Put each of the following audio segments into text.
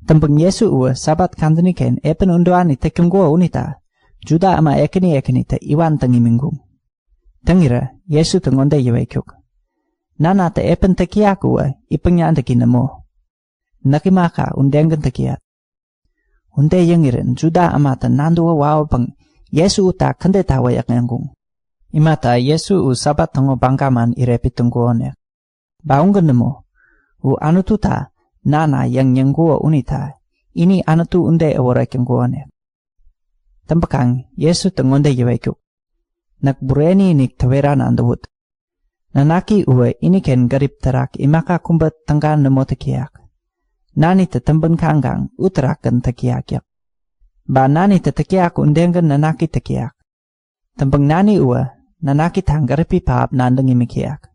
Tembeng Yesu uwa sabat kandani ken epen undoani tekunggo unita. Juda ama ekini te iwan tengi minggung. Tengira Yesu tengonde yewekyuk. Nana te epen tekiak uwa ipengnya andeki nemo. Nakimaka undengen tekiat. Unde yengiren Juda ama te nanduwa wao peng Yesu uta kende tawayak nganggung. Imata Yesu u sabat tengo bangkaman irepi tengguonek. Baunggen nemo. U anututa nana yang nyengguo unita. Ini anutu unde eworek ngguonek. Tempekang Yesu tengonde yewekyuk. Nak bureni nik taweran andawut. Nanaki uwe ini ken garip terak imaka kumbat tengkan nemo tekiak. Nani te temben kanggang uteraken tekiak yak. Ba nani te tekiak undengen nanaki tekiak. Tembeng nani uwe nanaki tang garipi paap nandeng imikiak.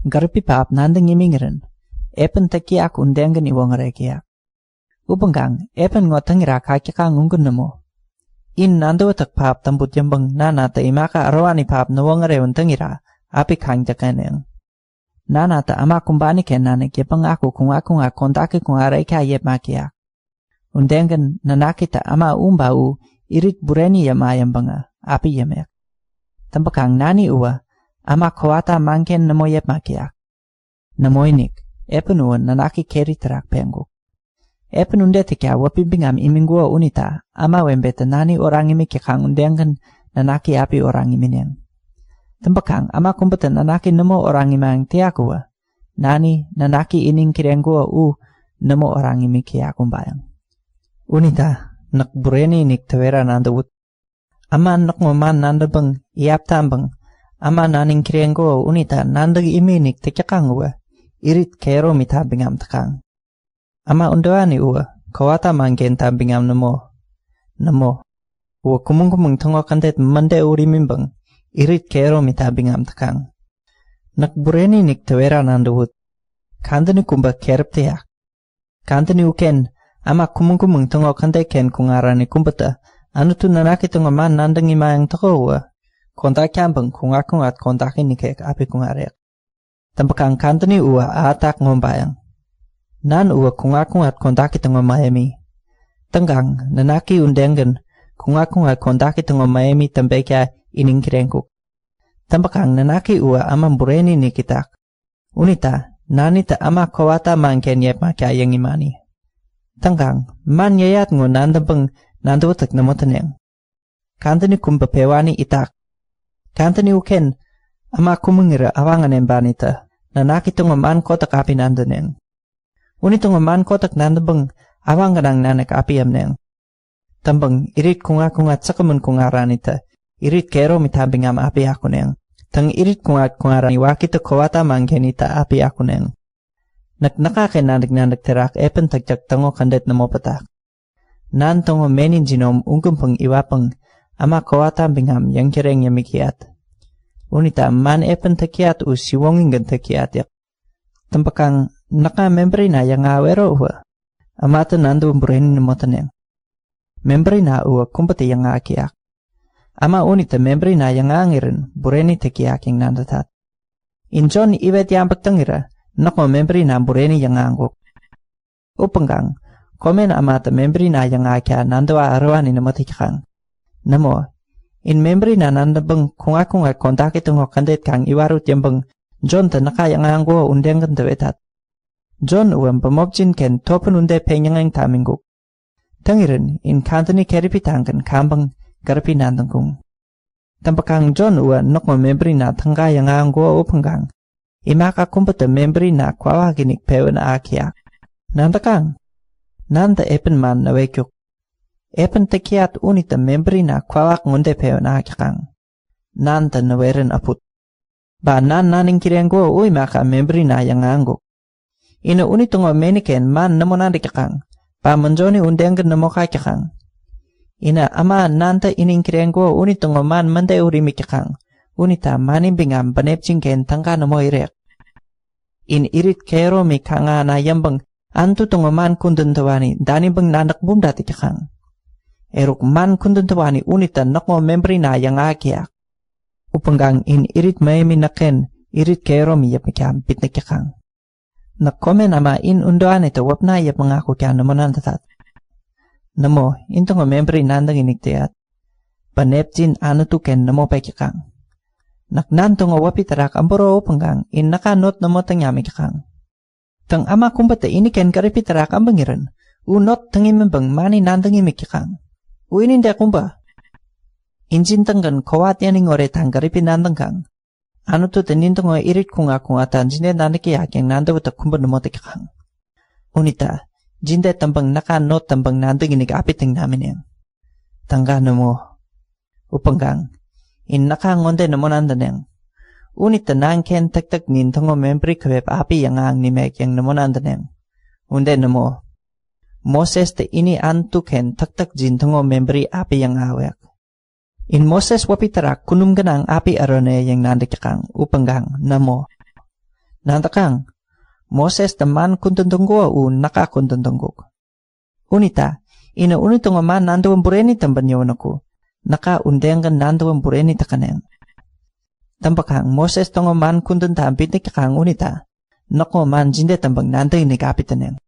Garipi paap nandeng imingeren. Epen tekiak undengen iwongerekiak. Upengkang epen ngotengira kakikang unggun nemo. In nando tak paap tambut jembeng nana te imaka arwani paap nawongere untengira. Api kang jakaneng. Nana ta ama kumbani ken nanek yepeng aku kung kontaki kung areka yep makiak. Undengen nanaki ta ama umbau irit bureni yama yembenga api yemek. Tempekang nani uwa ama kawata mangken namo yep makiak. Namo inik epen uwa nanaki keri terak pengguk. Epen unde tikia wapimbingam imingguo unita ama wembete nani orang imi kikang undengen nanaki api orang imineng. Tempekang ama kumpeten nanaki nemo orang imang tiakua. Nani nanaki ining kirengua nemo orang imi kiakumbayang. Unita nak bureni nik tawera nandawut. Ama nak ngoman nandabeng iap tambeng. Ama naning kirengua unita nandag imi nik tekakang uwa. Irit kero mita bingam tekang. Ama undoani uwa kawata manggen tabingam nemo. Nemo. Uwa kumung tongo kandet mande uri mimbeng. Irit kero mita bingam tekang. Nak bureni nik tawera nandawut. Kandani kumba kerep tiak. Kandani uken ama kumung tongo kande ken kungarani kumbata. Anutu nanaki tongo man nandangi mayang toko uwa. Kontak kambang kungat kontaki nikek api kungarek. Tempekang kandani uwa atak ngombayang. Nan uwa kungat kontaki tongo Miami. Tenggang nanaki undengen kungat kontaki tongo Miami tembekya ining kirengkuk. Tempekang nanaki uwa ama bureni nikitak. Unita nani ta ama kawata mangken yep makia yang imani. Tenggang man yayat ngu nandabeng nandawatak namotaneng. Kantani kumba pewani itak. Kantani uken ama kumungira awangan embanita. Nanaki tungo man kotak api nandaneng. Unitungo man kotak nandabeng awangan ang nanak api amneng. Tambeng irit kungat sakamun kungaranita. Irit kero mitabingam api akuneng. Tang irit kungarani wakita kawata manggenita api akuneng. Naknakaken nandag terak epen tagjak tango kandet namo patak. Nan tongo menin jinom ungkumpeng iwapeng ama kawata bingam yang kireng yamikiat. Unita man epen takiat siwongingen takiat yak. Tempekang naka membrina yang awero uwa. Amata nandu bureni namotaneng. Membrina uwa kumpati yang akiak. Ama unita membrina yang angirin bureni tekiaking nandatat. Injon iwet yang tengira nako membrina bureni yang angguk. Upenggang komen amata membrina yang akia nandawa arwani namotikang. Namo in membrina nandabeng kunga kontaki tungo kandet kang iwarut yambeng John ta naka yang anggo undengan tewetat. John uwem pemobjin ken topen unde penyangang taminguk. Tengirin in kantani keripitangkan kambang garpi nandangkung. Tempekang John uwa nokmo membrina tangga yang anggo upenggang. Imaka kumpeta membrina kwawaginik pewen akiak. Nandakang. Nanda epen man nawekyuk. Epen tekiat unita membrina kwawak ngunde pewen akiakang. Nanda naweren aput. Ba naning kirenggo maka membrina yang anggo. Ina unitungo meniken man namonandikakang. Pa menjoni undengan namokakakang. Ina ama nanta ining kirenggo unitungo man mande urimikakang. Unita manin bingam banepjingken tangka namo irek. In irit kero mi kanga na yambang antu tungo man kundun tawani dani bang nanak bumdati kakang. Eruk man kundun tawani unita nakmo membrina yang akiak. Upenggang in irit mayami naken irit kero mi yap mikam pitnik kakang. Nakkomen ama in undoan ito wapna yap mengaku kya namonan tatat. Namo, intong memberi nandang iniktiat. Panepjin anu tuken namo pekikang. Naknantong wapitarak amboro penggang in nakanot namo tangyami kikang. Tang ama kumbate ini ken karipitarak ambangiran. Unot tangimembang mani nandang imikikang. Uinin dia kumba. Injin tanggan kawat yaning ore tangkaripi nandang kang. Anu tu tenintong irit kunga tan jinde nandaki yaking nanda wata kumba namo tekikang. Unita, jinde tambang nakanot tambang nandang inig apiting namin yang. Tangga namo. Upanggang. In nakangonde namo nandan yang. Unita nangken tak nintongo membri kabeb api yang ang nimek yang namo nandan yang. Unde namo. Moses te ini antuken tak jintongo memberi api yang awek. In Moses wapitarak kunum ganang api arone yang nandikakang upanggang namo. Nandakang, Moses teman kuntentunggo nakakuntentungguk. Unita, ina unitungo man nanduan bureni tambanyawanako, naka undenggan nanduan bureni takaneng. Tampakang Moses tongo man kuntentam pitikakang unita, nako man jinde tambang nanday nikapitaneng.